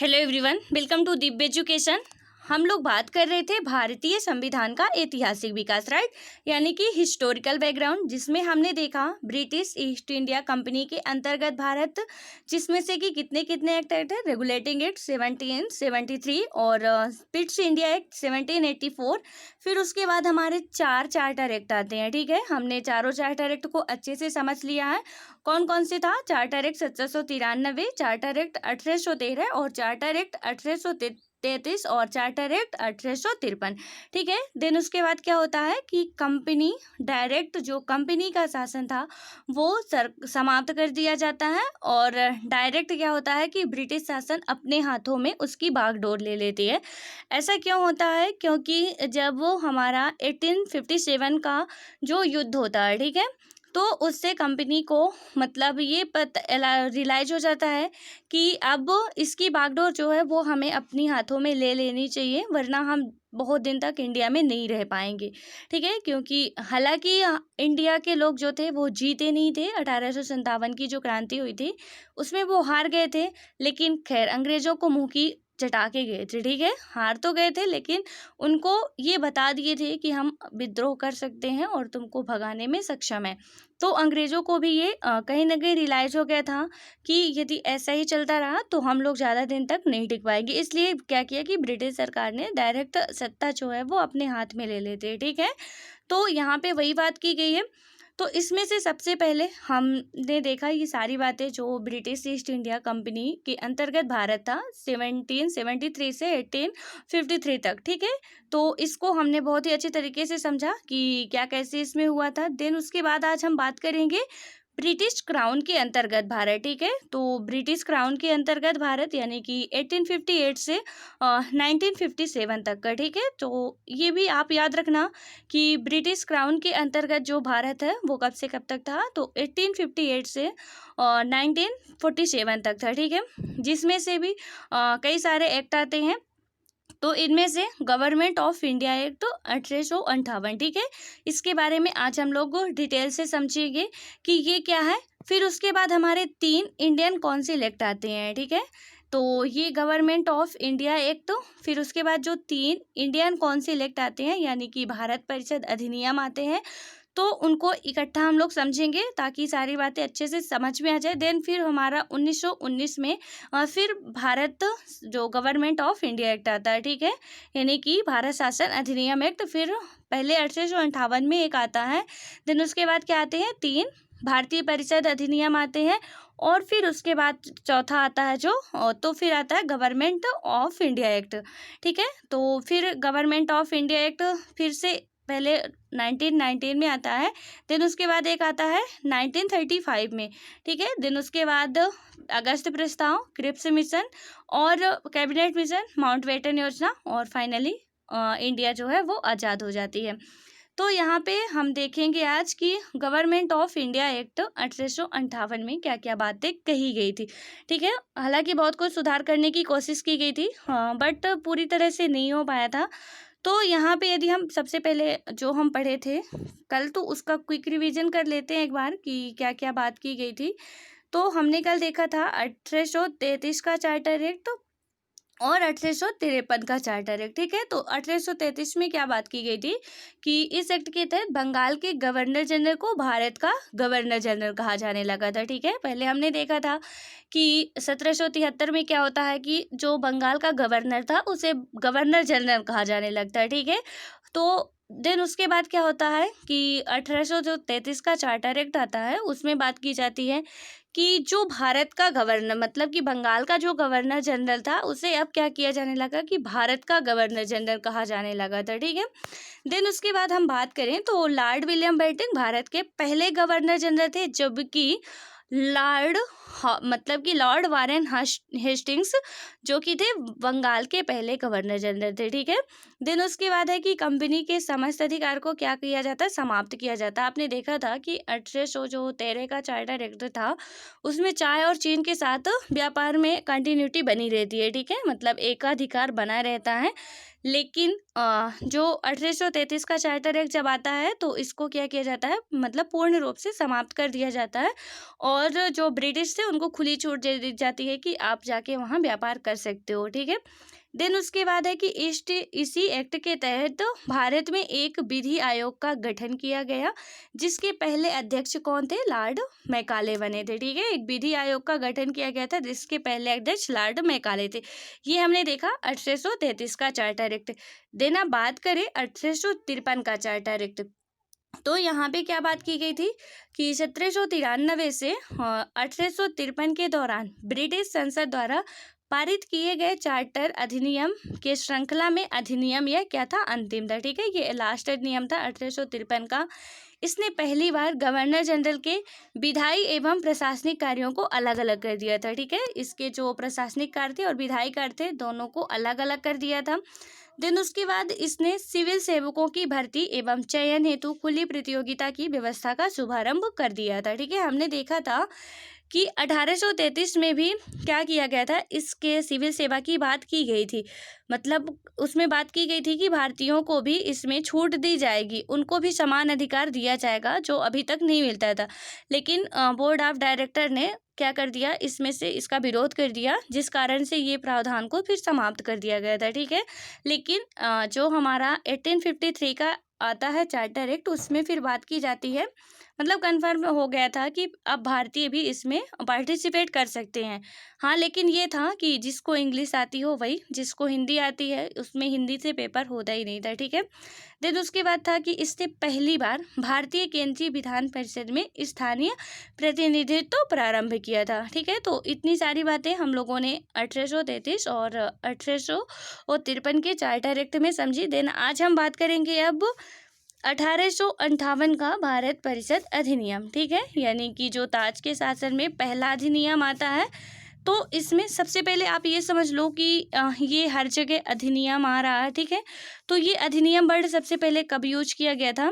Hello everyone, welcome to Divya education. हम लोग बात कर रहे थे भारतीय संविधान का ऐतिहासिक विकास, राइट, यानी कि हिस्टोरिकल बैकग्राउंड, जिसमें हमने देखा ब्रिटिश ईस्ट इंडिया कंपनी के अंतर्गत भारत, जिसमें से कि कितने कितने एक्ट आए थे। रेगुलेटिंग एक्ट 1773 और पिट्स इंडिया एक्ट 1784। फिर उसके बाद हमारे 4 चार्टर एक्ट आते हैं। ठीक है, हमने चारों चार्टर एक्ट को अच्छे से समझ लिया है। कौन कौन से था? चार्टर एक्ट 1793, चार्टर एक्ट 1813 और चार्टर एक्ट 1833 और चार्टर एक्ट 1853। ठीक है, देन उसके बाद क्या होता है कि कंपनी डायरेक्ट, जो कंपनी का शासन था वो समाप्त कर दिया जाता है और डायरेक्ट क्या होता है कि ब्रिटिश शासन अपने हाथों में उसकी बागडोर ले लेती है। ऐसा क्यों होता है? क्योंकि जब वो हमारा 1857 का जो युद्ध होता है, ठीक है, तो उससे कंपनी को मतलब ये रियलाइज हो जाता है कि अब इसकी बागडोर जो है वो हमें अपनी हाथों में ले लेनी चाहिए, वरना हम बहुत दिन तक इंडिया में नहीं रह पाएंगे। ठीक है, क्योंकि हालांकि इंडिया के लोग जो थे वो जीते नहीं थे। 1857 की जो क्रांति हुई थी उसमें वो हार गए थे, लेकिन खैर अंग्रेजों को मुंह की चटा के गए थे। ठीक है, हार तो गए थे, लेकिन उनको ये बता दिए थे कि हम विद्रोह कर सकते हैं और तुमको भगाने में सक्षम है। तो अंग्रेजों को भी ये कहीं ना कहीं रियलाइज हो गया था कि यदि ऐसा ही चलता रहा तो हम लोग ज़्यादा दिन तक नहीं टिक पाएंगे। इसलिए क्या किया कि ब्रिटिश सरकार ने डायरेक्ट सत्ता जो है वो अपने हाथ में ले लेते। ठीक है, तो यहाँ पे वही बात की गई है। तो इसमें से सबसे पहले हमने देखा ये सारी बातें जो ब्रिटिश ईस्ट इंडिया कंपनी के अंतर्गत भारत था 1773 से 1853 तक। ठीक है, तो इसको हमने बहुत ही अच्छे तरीके से समझा कि क्या कैसे इसमें हुआ था। देन उसके बाद आज हम बात करेंगे ब्रिटिश क्राउन के अंतर्गत भारत। ठीक है, तो ब्रिटिश क्राउन के अंतर्गत भारत यानी कि 1858 से 1957 तक का। ठीक है, तो ये भी आप याद रखना कि ब्रिटिश क्राउन के अंतर्गत जो भारत है वो कब से कब तक था, तो 1858 से 1947 तक था। ठीक है, जिसमें से भी कई सारे एक्ट आते हैं। तो इनमें से गवर्नमेंट ऑफ इंडिया एक्ट 1858। ठीक है, इसके बारे में आज हम लोग डिटेल से समझेंगे कि ये क्या है। फिर उसके बाद हमारे 3 इंडियन काउंसिल एक्ट आते हैं। ठीक है, तो ये गवर्नमेंट ऑफ इंडिया एक्ट, फिर उसके बाद जो 3 इंडियन काउंसिल एक्ट आते हैं यानी कि भारत परिषद अधिनियम आते हैं, तो उनको इकट्ठा हम लोग समझेंगे ताकि सारी बातें अच्छे से समझ में आ जाए। देन फिर हमारा 1919 में फिर भारत जो गवर्नमेंट ऑफ इंडिया एक्ट आता है। ठीक है, यानी कि भारत शासन अधिनियम एक्ट। फिर पहले 1858 में एक आता है। देन उसके बाद क्या आते हैं? 3 भारतीय परिषद अधिनियम आते हैं और फिर उसके बाद चौथा आता है जो तो फिर आता है गवर्नमेंट ऑफ इंडिया एक्ट। ठीक है, तो फिर गवर्नमेंट ऑफ इंडिया एक्ट फिर से पहले 1919 में आता है। देन उसके बाद एक आता है 1935 में। ठीक है, देन उसके बाद अगस्त प्रस्ताव, क्रिप्स मिशन और कैबिनेट मिशन, माउंटबेटन योजना और फाइनली इंडिया जो है वो आज़ाद हो जाती है। तो यहाँ पे हम देखेंगे आज कि गवर्नमेंट ऑफ इंडिया एक्ट 1858 में क्या क्या बातें कही गई थी। ठीक है, हालांकि बहुत कुछ सुधार करने की कोशिश की गई थी, हाँ, बट पूरी तरह से नहीं हो पाया था। तो यहाँ पे यदि हम सबसे पहले जो हम पढ़े थे कल, तो उसका क्विक रिवीजन कर लेते हैं एक बार कि क्या क्या बात की गई थी। तो हमने कल देखा था 1833 का चार्टर एक्ट और 1853 का चार्टर एक्ट। ठीक है, तो 1833 में क्या बात की गई थी कि इस एक्ट के तहत बंगाल के गवर्नर जनरल को भारत का गवर्नर जनरल कहा जाने लगा था। ठीक है, पहले हमने देखा था कि 1773 में क्या होता है कि जो बंगाल का गवर्नर था उसे गवर्नर जनरल कहा जाने लगता है। ठीक है, तो देन उसके बाद क्या होता है कि 1833 का चार्टर एक्ट आता है, उसमें बात की जाती है कि जो भारत का गवर्नर, मतलब कि बंगाल का जो गवर्नर जनरल था, उसे अब क्या किया जाने लगा कि भारत का गवर्नर जनरल कहा जाने लगा था। ठीक है, देन उसके बाद हम बात करें तो लॉर्ड विलियम बेंटिक भारत के पहले गवर्नर जनरल थे, जबकि मतलब कि लॉर्ड वारेन हेस्टिंग्स जो कि थे बंगाल के पहले गवर्नर जनरल थे। ठीक है, देन उसके बाद है कि कंपनी के समस्त अधिकार को क्या किया जाता है? समाप्त किया जाता है। आपने देखा था कि 1813 का चार्टर एक्ट था, उसमें चाय और चीन के साथ व्यापार में कंटिन्यूटी बनी रहती है। ठीक है, मतलब एकाधिकार बना रहता है। लेकिन जो 1833 का चार्टर एक्ट जब आता है तो इसको क्या किया जाता है, मतलब पूर्ण रूप से समाप्त कर दिया जाता है और जो ब्रिटिश थे उनको खुली छूट दे दी जाती है कि आप जाके वहाँ व्यापार कर सकते हो, ठीक है। देन उसके बाद है कि इसी एक्ट के तहत भारत में एक विधि आयोग का गठन किया गया, जिसके पहले अध्यक्ष कौन थे, लॉर्ड मैकाले बने थे, ठीक है। एक विधि आयोग का गठन किया गया था जिसके पहले अध्यक्ष लॉर्ड मैकाले थे। ये हमने देखा 1833 का चार्टर एक्ट। देन अब बात करें 1853 का चार्टर एक्ट, तो यहाँ पे क्या बात की गई थी कि 1793 से 1853 के दौरान ब्रिटिश संसद द्वारा पारित किए गए चार्टर अधिनियम के श्रृंखला में अधिनियम यह क्या था, अंतिम था, ठीक है। ये लास्ट नियम था 1853 का। इसने पहली बार गवर्नर जनरल के विधायी एवं प्रशासनिक कार्यों को अलग अलग कर दिया था, ठीक है। इसके जो प्रशासनिक कार्य थे और विधायी कार्य थे दोनों को अलग अलग कर दिया था। देन उसके बाद इसने सिविल सेवकों की भर्ती एवं चयन हेतु खुली प्रतियोगिता की व्यवस्था का शुभारंभ कर दिया था, ठीक है। हमने देखा था कि 1833 में भी क्या किया गया था, इसके सिविल सेवा की बात की गई थी, मतलब उसमें बात की गई थी कि भारतीयों को भी इसमें छूट दी जाएगी, उनको भी समान अधिकार दिया जाएगा जो अभी तक नहीं मिलता था। लेकिन बोर्ड ऑफ डायरेक्टर ने क्या कर दिया, इसमें से इसका विरोध कर दिया, जिस कारण से ये प्रावधान को फिर समाप्त कर दिया गया था, ठीक है। लेकिन जो हमारा 1853 का आता है चार्टर एक्ट, उसमें फिर बात की जाती है, मतलब कन्फर्म हो गया था कि अब भारतीय भी इसमें पार्टिसिपेट कर सकते हैं। हाँ, लेकिन ये था कि जिसको इंग्लिश आती हो वही, जिसको हिंदी आती है उसमें हिंदी से पेपर होता ही नहीं था, ठीक है। देन उसके बाद था कि इसने पहली बार भारतीय केंद्रीय विधान परिषद में स्थानीय प्रतिनिधित्व प्रारंभ किया था, ठीक है। तो इतनी सारी बातें हम लोगों ने 1833 और 1853 के चार्टर एक्ट में समझी। देन आज हम बात करेंगे अब 1858 का भारत परिषद अधिनियम, ठीक है, यानी कि जो ताज के शासन में पहला अधिनियम आता है। तो इसमें सबसे पहले आप ये समझ लो कि ये हर जगह अधिनियम आ रहा है, ठीक है। तो ये अधिनियम वर्ड सबसे पहले कब यूज किया गया था,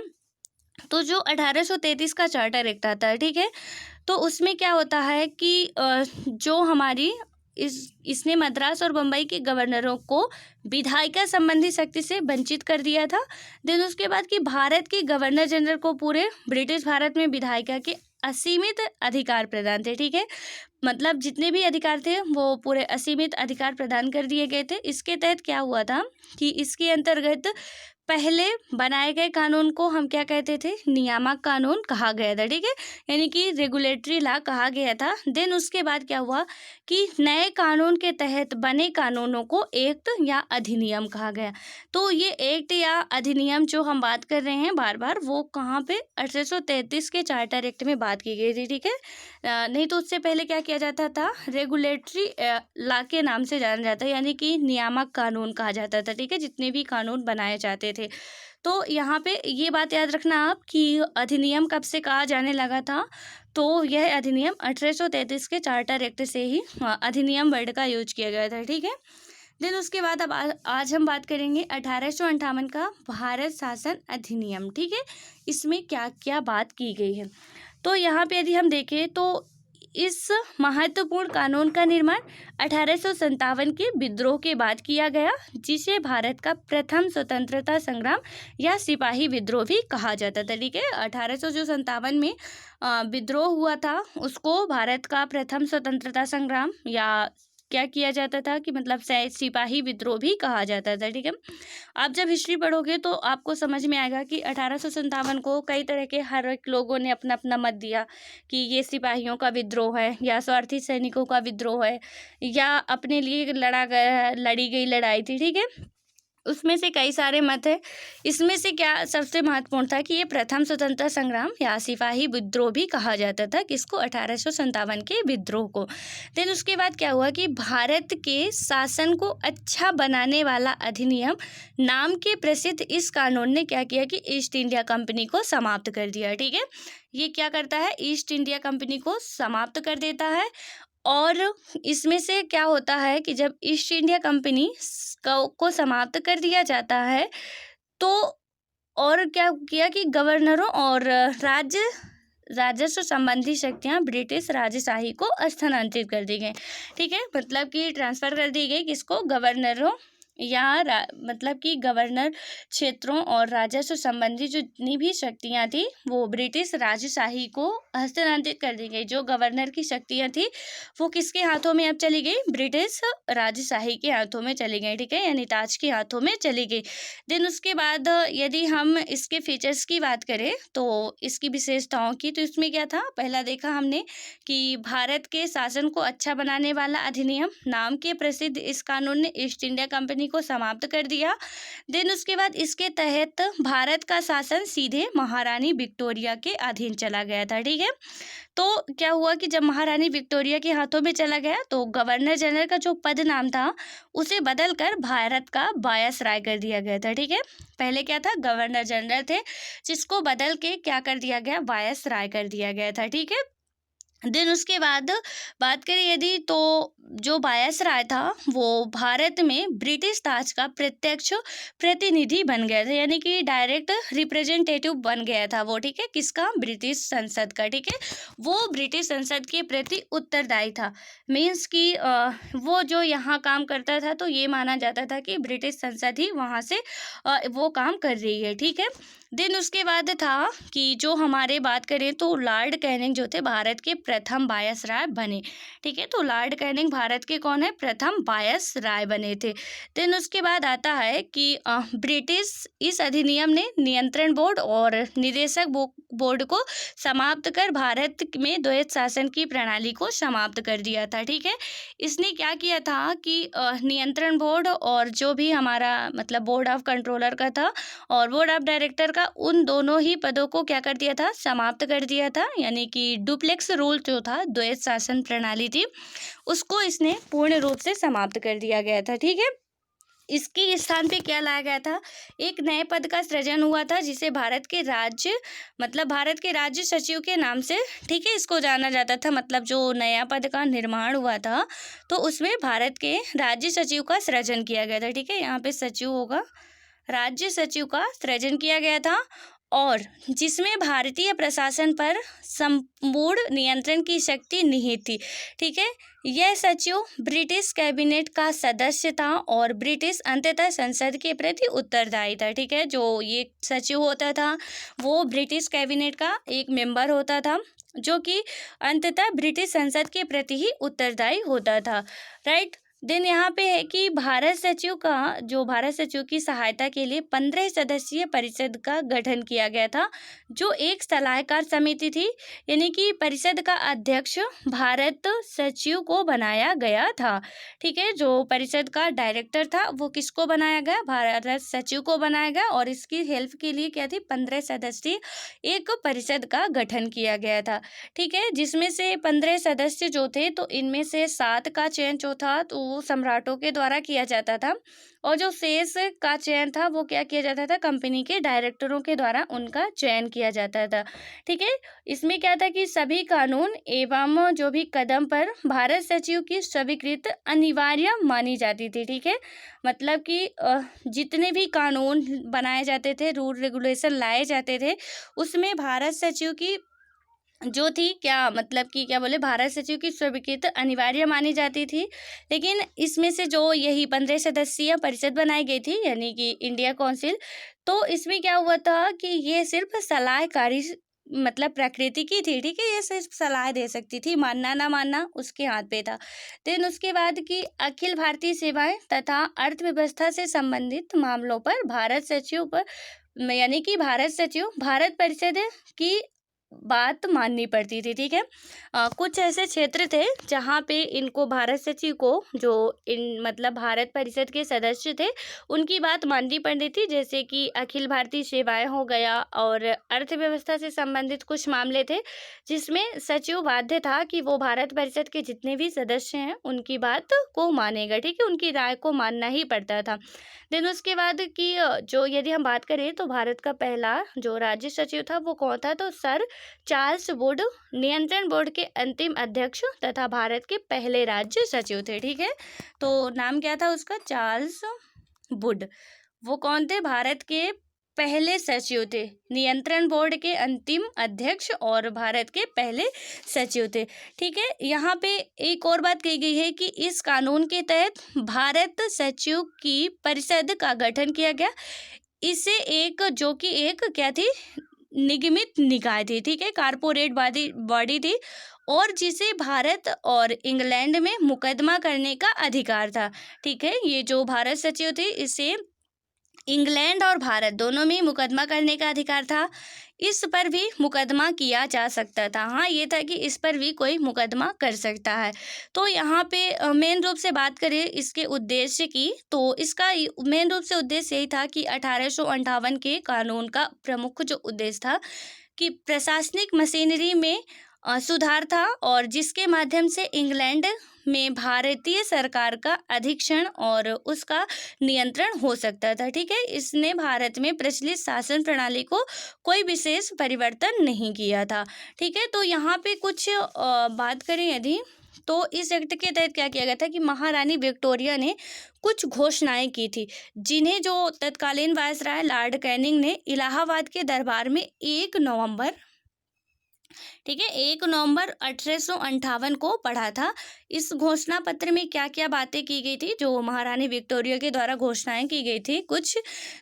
तो जो 1833 का चार्टर एक्ट आता है, ठीक है। तो उसमें क्या होता है कि जो हमारी इसने मद्रास और बम्बई के गवर्नरों को विधायिका संबंधी शक्ति से वंचित कर दिया था। देन उसके बाद कि भारत के गवर्नर जनरल को पूरे ब्रिटिश भारत में विधायिका के असीमित अधिकार प्रदान थे, ठीक है। मतलब जितने भी अधिकार थे वो पूरे असीमित अधिकार प्रदान कर दिए गए थे। इसके तहत क्या हुआ था कि इसके अंतर्गत पहले बनाए गए कानून को हम क्या कहते थे, नियामक कानून कहा गया था, ठीक है, यानी कि रेगुलेटरी लॉ कहा गया था। देन उसके बाद क्या हुआ कि नए कानून के तहत बने कानूनों को एक्ट या अधिनियम कहा गया। तो ये एक्ट या अधिनियम जो हम बात कर रहे हैं बार बार, वो कहाँ पे 1833 के चार्टर एक्ट में बात की गई थी, ठीक है। नहीं तो उससे पहले क्या किया जाता था, रेगुलेटरी लॉ के नाम से जाना जाता है, यानी कि नियामक कानून कहा जाता था, ठीक है, जितने भी कानून बनाए जाते थे। तो यहाँ पे ये बात याद रखना आप कि अधिनियम कब से कहा जाने लगा था, तो यह अधिनियम 1833 के चार्टर एक्ट से ही अधिनियम वर्ड का यूज किया गया था, ठीक है। देन उसके बाद अब आज हम बात करेंगे 1858 का भारत शासन अधिनियम, ठीक है। इसमें क्या क्या बात की गई है, तो यहाँ पे यदि हम देखें तो इस महत्वपूर्ण कानून का निर्माण 1857 के विद्रोह के बाद किया गया, जिसे भारत का प्रथम स्वतंत्रता संग्राम या सिपाही विद्रोह भी कहा जाता था, ठीक है। 1857 में विद्रोह हुआ था, उसको भारत का प्रथम स्वतंत्रता संग्राम या क्या किया जाता था कि मतलब सिपाही विद्रोह भी कहा जाता था, ठीक है। आप जब हिस्ट्री पढ़ोगे तो आपको समझ में आएगा कि 1857 को कई तरह के हर एक लोगों ने अपना अपना मत दिया कि ये सिपाहियों का विद्रोह है या स्वार्थी सैनिकों का विद्रोह है या अपने लिए लड़ी गई लड़ाई थी, ठीक है। उसमें से कई सारे मत है। इसमें से क्या सबसे महत्वपूर्ण था कि ये प्रथम स्वतंत्रता संग्राम या सिपाही विद्रोह भी कहा जाता था, किसको, 1857 के विद्रोह को। देन उसके बाद क्या हुआ कि भारत के शासन को अच्छा बनाने वाला अधिनियम नाम के प्रसिद्ध इस कानून ने क्या किया कि ईस्ट इंडिया कंपनी को समाप्त कर दिया, ठीक है। ये क्या करता है, ईस्ट इंडिया कंपनी को समाप्त कर देता है। और इसमें से क्या होता है कि जब ईस्ट इंडिया कंपनी को समाप्त कर दिया जाता है तो और क्या किया कि गवर्नरों और राजस्व संबंधी शक्तियां ब्रिटिश राजशाही को स्थानांतरित कर दी गई, ठीक है। मतलब कि ट्रांसफर कर दी गई किसको, गवर्नरों यहाँ मतलब कि गवर्नर क्षेत्रों और राजस्व संबंधी जो जितनी भी शक्तियाँ थी वो ब्रिटिश राजशाही को हस्तांतरित कर दी गई। जो गवर्नर की शक्तियाँ थी वो किसके हाथों में अब चली गई? ब्रिटिश राजशाही के हाथों में चली गई, ठीक है, यानी ताज के हाथों में चली गई। देन उसके बाद यदि हम इसके फीचर्स की बात करें तो इसकी विशेषताओं की, तो इसमें क्या था? पहला देखा हमने कि भारत के शासन को अच्छा बनाने वाला अधिनियम नाम के प्रसिद्ध इस कानून ने ईस्ट इंडिया कंपनी को समाप्त कर दिया। देन उसके बाद इसके तहत भारत का शासन सीधे महारानी विक्टोरिया के अधीन चला गया था, ठीक है। तो क्या हुआ कि जब महारानी विक्टोरिया के हाथों में चला गया तो गवर्नर जनरल का जो पद नाम था उसे बदलकर भारत का वायसराय कर दिया गया था, ठीक है। पहले क्या था? गवर्नर जनरल थे, जिसको बदल के क्या कर दिया गया? वायसराय कर दिया गया था, ठीक है। देन उसके बाद बात करें यदि, तो जो वायसराय था वो भारत में ब्रिटिश ताज का प्रत्यक्ष प्रतिनिधि बन गया था, यानी कि डायरेक्ट रिप्रेजेंटेटिव बन गया था वो, ठीक है। किसका? ब्रिटिश संसद का, ठीक है। वो ब्रिटिश संसद के प्रति उत्तरदायी था। मीन्स कि वो जो यहाँ काम करता था तो ये माना जाता था कि ब्रिटिश संसद ही वहाँ से वो काम कर रही है, ठीक है। देन उसके बाद था कि जो हमारे बात करें तो लॉर्ड कैनिंग जो थे भारत के प्रथम वायसराय बने, ठीक है। तो लॉर्ड कैनिंग भारत के कौन है? प्रथम वायसराय बने थे। देन उसके बाद आता है कि ब्रिटिश इस अधिनियम ने नियंत्रण बोर्ड और निदेशक बोर्ड को समाप्त कर भारत में द्वैत शासन की प्रणाली को समाप्त कर दिया था, ठीक है। इसने क्या किया था कि नियंत्रण बोर्ड और जो भी हमारा मतलब बोर्ड ऑफ कंट्रोलर का था और बोर्ड ऑफ डायरेक्टर का, उन दोनों ही पदों को क्या कर दिया था? समाप्त कर दिया था। यानी कि डुप्लेक्स रूल जो था, द्वैत शासन प्रणाली थी, उसको इसने पूर्ण रूप से समाप्त कर दिया गया था, ठीक है। इसके स्थान पे क्या लाया गया था? एक नए पद का सृजन हुआ था जिसे भारत के राज्य सचिव के नाम से, ठीक है, इसको जाना जाता था। मतलब जो नया पद का निर्माण हुआ था तो उसमें भारत के राज्य सचिव का सृजन किया गया था, ठीक है। यहाँ पे सचिव होगा, राज्य सचिव का सृजन किया गया था और जिसमें भारतीय प्रशासन पर संपूर्ण नियंत्रण की शक्ति निहित थी, ठीक है। यह सचिव ब्रिटिश कैबिनेट का सदस्य था और ब्रिटिश अंततः संसद के प्रति उत्तरदायी था, ठीक है। जो ये सचिव होता था वो ब्रिटिश कैबिनेट का एक मेंबर होता था जो कि अंततः ब्रिटिश संसद के प्रति ही उत्तरदायी होता था, राइट। देन यहाँ पे है कि भारत सचिव की सहायता के लिए 15 सदस्यीय परिषद का गठन किया गया था जो एक सलाहकार समिति थी, यानी कि परिषद का अध्यक्ष भारत सचिव को बनाया गया था, ठीक है। जो परिषद का डायरेक्टर था वो किसको बनाया गया? भारत सचिव को बनाया गया और इसकी हेल्प के लिए क्या थी? 15 सदस्यीय एक परिषद का गठन किया गया था, ठीक है। जिसमें से 15 सदस्य जो थे तो इनमें से 7 का चयन जो था तो वो सम्राटों के द्वारा किया जाता था और जो शेष का चयन था वो क्या किया जाता था? कंपनी के डायरेक्टरों के द्वारा उनका चयन किया जाता था, ठीक है। इसमें क्या था कि सभी कानून एवं जो भी कदम पर भारत सचिव की स्वीकृत अनिवार्य मानी जाती थी, ठीक है। मतलब कि जितने भी कानून बनाए जाते थे, रूल रेगुलेशन लाए जाते थे, उसमें भारत सचिव की जो थी क्या मतलब कि क्या बोले, भारत सचिव की स्वीकृति अनिवार्य मानी जाती थी। लेकिन इसमें से जो यही 15 सदस्यीय परिषद बनाई गई थी यानी कि इंडिया काउंसिल, तो इसमें क्या हुआ था कि ये सिर्फ सलाहकारी मतलब प्रकृति की थी, ठीक है। ये सिर्फ सलाह दे सकती थी, मानना ना मानना उसके हाथ पे था। देन उसके बाद की अखिल भारतीय सेवाएं तथा अर्थव्यवस्था से संबंधित मामलों पर भारत सचिव यानी कि भारत सचिव भारत परिषद की बात माननी पड़ती थी, ठीक है। कुछ ऐसे क्षेत्र थे जहाँ पे इनको भारत सचिव को जो इन मतलब भारत परिषद के सदस्य थे उनकी बात माननी पड़ती थी, जैसे कि अखिल भारतीय सेवाएं हो गया और अर्थव्यवस्था से संबंधित कुछ मामले थे जिसमें सचिव बाध्य था कि वो भारत परिषद के जितने भी सदस्य हैं उनकी बात को मानेगा, ठीक है, उनकी राय को मानना ही पड़ता था। देन उसके बाद की जो यदि हम बात करें तो भारत का पहला जो राज्य सचिव था वो कौन था? तो सर चार्ल्स वुड नियंत्रण बोर्ड के अंतिम अध्यक्ष तथा भारत के पहले राज्य सचिव थे, ठीक है। तो नाम क्या था उसका? Charles Wood. वो कौन थे? भारत के पहले सचिव थे, नियंत्रण बोर्ड के अंतिम अध्यक्ष और भारत के पहले सचिव थे। ठीक है, यहाँ पे एक और बात कही गई है कि इस कानून के तहत भारत सचिव की परिषद का गठन किया गया। इसे एक जो कि एक क्या थी, निगमित निकाय थी, ठीक है, कारपोरेट बॉडी थी, और जिसे भारत और इंग्लैंड में मुकदमा करने का अधिकार था। ठीक है, ये जो भारत सचिव थे इसे इंग्लैंड और भारत दोनों में मुकदमा करने का अधिकार था। इस पर भी मुकदमा किया जा सकता था। हाँ, ये था कि इस पर भी कोई मुकदमा कर सकता है। तो यहाँ पे मेन रूप से बात करें इसके उद्देश्य की, तो इसका मेन रूप से उद्देश्य यही था कि 1858 के कानून का प्रमुख जो उद्देश्य था कि प्रशासनिक मशीनरी में सुधार था, और जिसके माध्यम से इंग्लैंड में भारतीय सरकार का अधीक्षण और उसका नियंत्रण हो सकता था। ठीक है, इसने भारत में प्रचलित शासन प्रणाली को कोई विशेष परिवर्तन नहीं किया था। ठीक है, तो यहाँ पे कुछ बात करें यदि, तो इस एक्ट के तहत क्या किया गया था कि महारानी विक्टोरिया ने कुछ घोषणाएं की थी, जिन्हें जो तत्कालीन वायसराय लॉर्ड कैनिंग ने इलाहाबाद के दरबार में 1 नवंबर 1858 को पढ़ा था। इस घोषणा पत्र में क्या क्या बातें की गई थी, जो महारानी विक्टोरिया के द्वारा घोषणाएं की गई थी कुछ,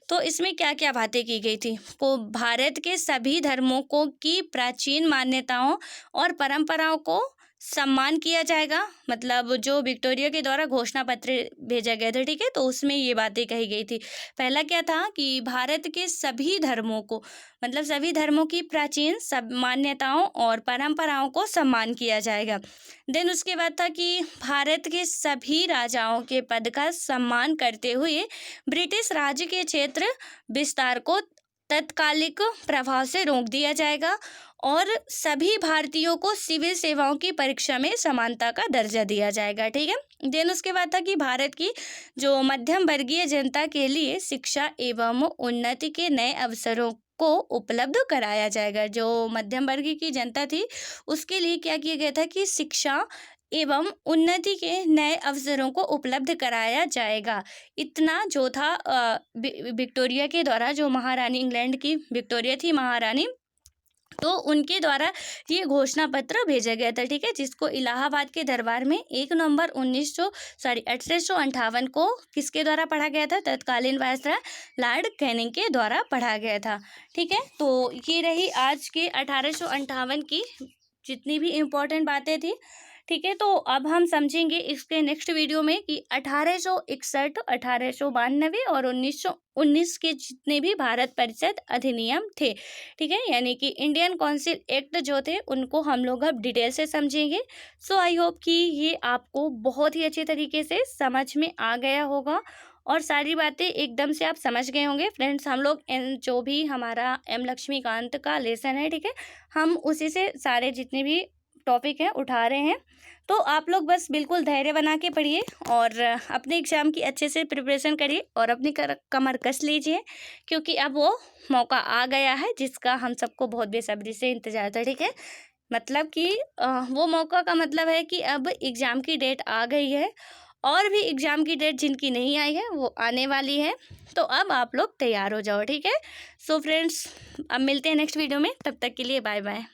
तो इसमें क्या क्या बातें की गई थी, को भारत के सभी धर्मों को की प्राचीन मान्यताओं और परंपराओं को सम्मान किया जाएगा। मतलब जो विक्टोरिया के द्वारा घोषणा पत्र भेजा गया था, ठीक है, तो उसमें ये बातें कही गई थी। पहला क्या था कि भारत के सभी धर्मों को, मतलब सभी धर्मों की प्राचीन सब मान्यताओं और परंपराओं को सम्मान किया जाएगा। देन उसके बाद था कि भारत के सभी राजाओं के पद का सम्मान करते हुए ब्रिटिश राज्य के क्षेत्र विस्तार को तत्कालिक प्रभाव से रोक दिया जाएगा, और सभी भारतीयों को सिविल सेवाओं की परीक्षा में समानता का दर्जा दिया जाएगा। ठीक है, देन उसके बाद था कि भारत की जो मध्यम वर्गीय जनता के लिए शिक्षा एवं उन्नति के नए अवसरों को उपलब्ध कराया जाएगा। जो मध्यम वर्गीय की जनता थी उसके लिए क्या किया गया था कि शिक्षा एवं उन्नति के नए अवसरों को उपलब्ध कराया जाएगा। इतना जो था विक्टोरिया के द्वारा, जो महारानी इंग्लैंड की विक्टोरिया थी महारानी, तो उनके द्वारा ये घोषणा पत्र भेजा गया था। ठीक है, जिसको इलाहाबाद के दरबार में 1 नवंबर 1858 को किसके द्वारा पढ़ा गया था, तत्कालीन वायसराय लॉर्ड कैनिंग के द्वारा पढ़ा गया था। ठीक है, तो ये रही आज के 1858 की जितनी भी इम्पोर्टेंट बातें थी। ठीक है, तो अब हम समझेंगे इसके नेक्स्ट वीडियो में कि 1861, 1892 और 1919 के जितने भी भारत परिषद अधिनियम थे। ठीक है, यानी कि इंडियन काउंसिल एक्ट जो थे उनको हम लोग अब डिटेल से समझेंगे। सो आई होप कि ये आपको बहुत ही अच्छे तरीके से समझ में आ गया होगा और सारी बातें एकदम से आप समझ गए होंगे। फ्रेंड्स, हम लोग जो भी हमारा एम लक्ष्मीकांत का लेसन है, ठीक है, हम उसी से सारे जितने भी टॉपिक हैं उठा रहे हैं। तो आप लोग बस बिल्कुल धैर्य बना के पढ़िए और अपने एग्ज़ाम की अच्छे से प्रिपरेशन करिए और अपनी कमर कस लीजिए, क्योंकि अब वो मौका आ गया है जिसका हम सबको बहुत बेसब्री से इंतज़ार था। ठीक है, मतलब कि वो मौका का मतलब है कि अब एग्ज़ाम की डेट आ गई है, और भी एग्ज़ाम की डेट जिनकी नहीं आई है वो आने वाली है। तो अब आप लोग तैयार हो जाओ। ठीक है, सो फ्रेंड्स, अब मिलते हैं नेक्स्ट वीडियो में, तब तक के लिए बाय बाय।